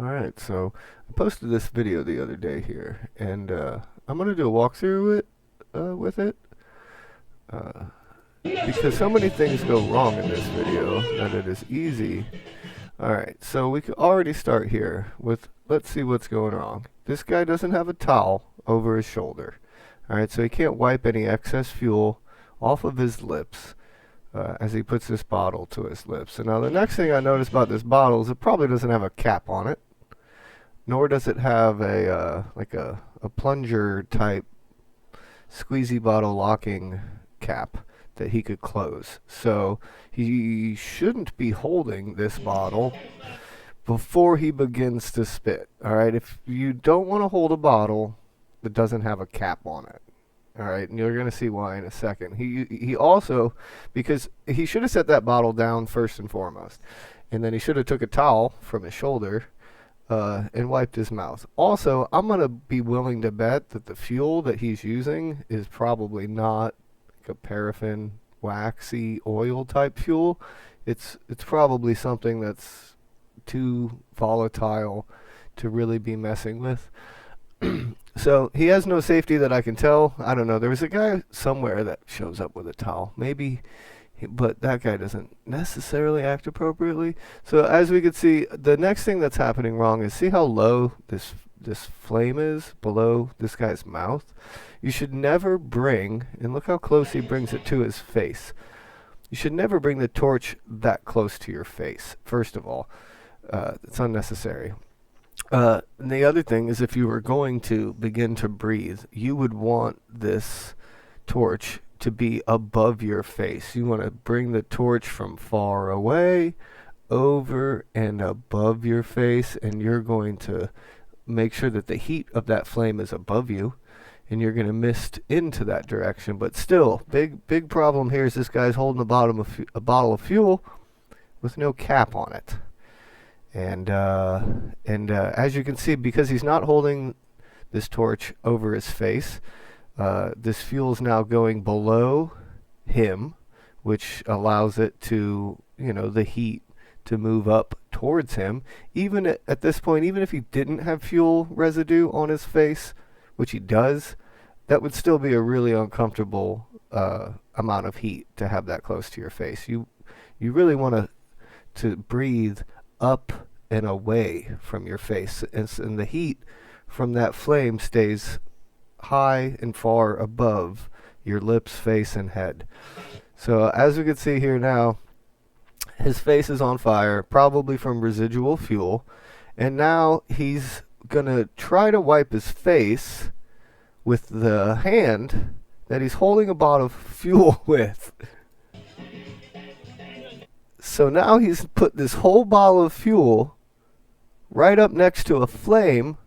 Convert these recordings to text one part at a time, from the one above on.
Alright, so I posted this video the other day here, and I'm going to do a walkthrough with it, uh, because so many things go wrong in this video that it is easy. Alright, so we can already start here with, let's see what's going wrong. This guy doesn't have a towel over his shoulder. Alright, so he can't wipe any excess fuel off of his lips as he puts this bottle to his lips. And now the next thing I notice about this bottle is it probably doesn't have a cap on it, nor does it have a like a plunger type squeezy bottle locking cap that he could close. So he shouldn't be holding this bottle before he begins to spit. Alright, if you don't want to hold a bottle that doesn't have a cap on it. Alright, and you're going to see why in a second. He also, because he should have set that bottle down first and foremost. And then he should have took a towel from his shoulder and wiped his mouth. Also, I'm going to be willing to bet that the fuel that he's using is probably not like a paraffin, waxy oil type fuel. It's probably something that's too volatile to really be messing with. So he has no safety that I can tell. I don't know. There was a guy somewhere that shows up with a towel. Maybe, but that guy doesn't necessarily act appropriately. So as we can see, the next thing that's happening wrong is see how low this flame is below this guy's mouth. You should never bring, and look how close he brings it to his face. You should never bring the torch that close to your face. First of all, it's unnecessary. And the other thing is, if you were going to begin to breathe, you would want this torch to be above your face. You want to bring the torch from far away, over and above your face, and you're going to make sure that the heat of that flame is above you, and you're going to mist into that direction. But still, big problem here is this guy's holding a bottle of fuel with no cap on it. And as you can see, because he's not holding this torch over his face, this fuel is now going below him, which allows it to, the heat to move up towards him. Even at this point, even if he didn't have fuel residue on his face, which he does, that would still be a really uncomfortable amount of heat to have that close to your face. You really want to breathe up and away from your face, and the heat from that flame stays high and far above your lips, face, and head. So as we can see here now, his face is on fire, probably from residual fuel, and now he's gonna try to wipe his face with the hand that he's holding a bottle of fuel with. So now he's put this whole bottle of fuel right up next to a flame.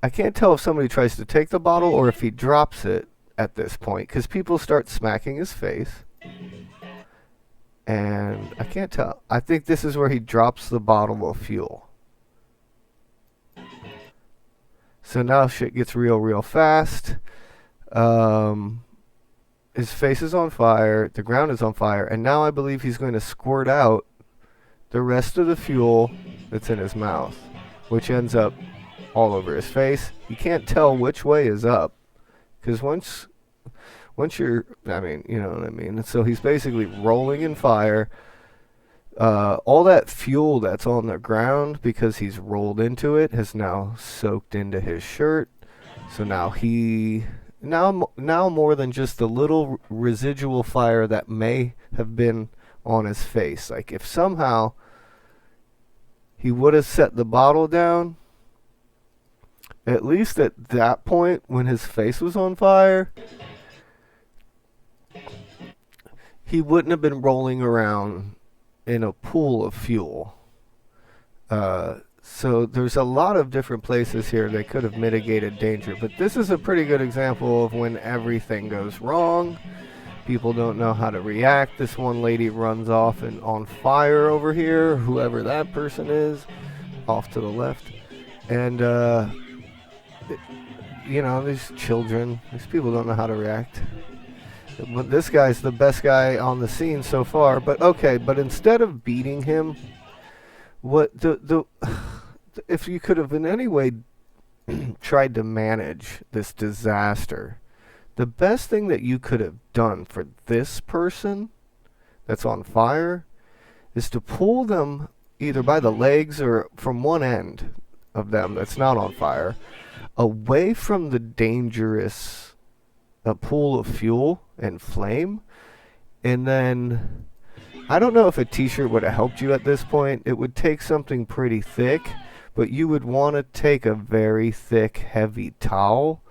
I can't tell if somebody tries to take the bottle or if he drops it at this point, because people start smacking his face. And I can't tell. I think this is where he drops the bottle of fuel. So now shit gets real fast. His face is on fire, the ground is on fire, and now I believe he's going to squirt out the rest of the fuel that's in his mouth, which ends up all over his face. You can't tell which way is up, because once you're, you know what I mean. So he's basically rolling in fire. All that fuel that's on the ground, because he's rolled into it, has now soaked into his shirt. So now now more than just the little residual fire that may have been on his face. Like if somehow he would have set the bottle down, at least at that point when his face was on fire, he wouldn't have been rolling around in a pool of fuel. So there's a lot of different places here that could have mitigated danger, but this is a pretty good example of when everything goes wrong. People don't know how to react. This one lady runs off and on fire over here, whoever that person is, off to the left. And, these children, these people don't know how to react. But this guy's the best guy on the scene so far. But okay, but instead of beating him what the if you could have in any way tried to manage this disaster, the best thing that you could have done for this person that's on fire is to pull them either by the legs or from one end of them that's not on fire away from the dangerous pool of fuel and flame. And then I don't know if a t-shirt would have helped you at this point. It would take something pretty thick, but you would want to take a very thick, heavy towel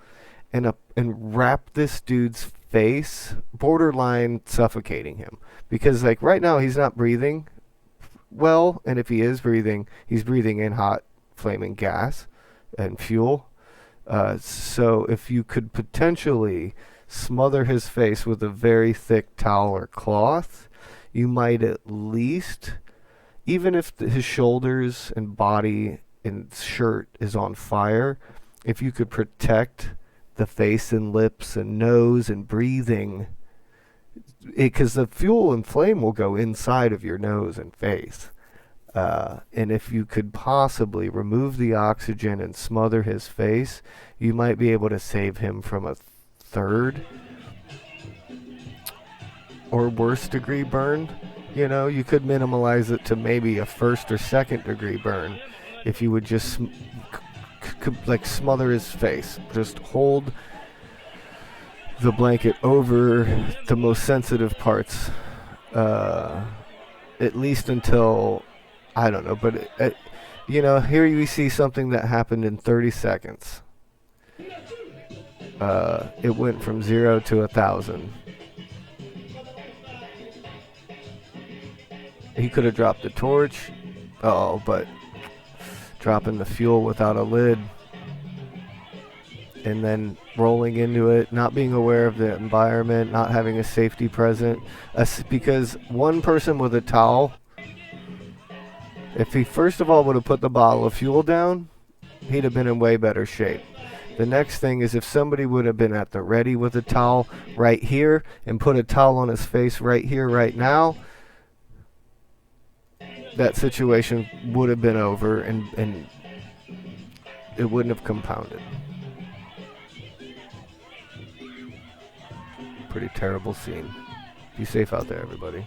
and wrap this dude's face, borderline suffocating him. Because like right now he's not breathing well, and if he is breathing, he's breathing in hot, flaming gas and fuel. So if you could potentially smother his face with a very thick towel or cloth, you might at least, even if his shoulders and body and shirt is on fire, if you could protect the face and lips and nose and breathing, because the fuel and flame will go inside of your nose and face. And if you could possibly remove the oxygen and smother his face, you might be able to save him from a third or worse degree burn. You know, you could minimalize it to maybe a first or second degree burn if you would just like smother his face. Just hold the blanket over the most sensitive parts, at least until, I don't know, but you know, here we see something that happened in 30 seconds. It went from 0 to 1,000. He could have dropped the torch. Oh, but dropping the fuel without a lid and then rolling into it, not being aware of the environment, not having a safety present. Because one person with a towel, if he first of all would have put the bottle of fuel down, he'd have been in way better shape. The next thing is if somebody would have been at the ready with a towel right here and put a towel on his face right here, right now, that situation would have been over and it wouldn't have compounded. Pretty terrible scene. Be safe out there, everybody.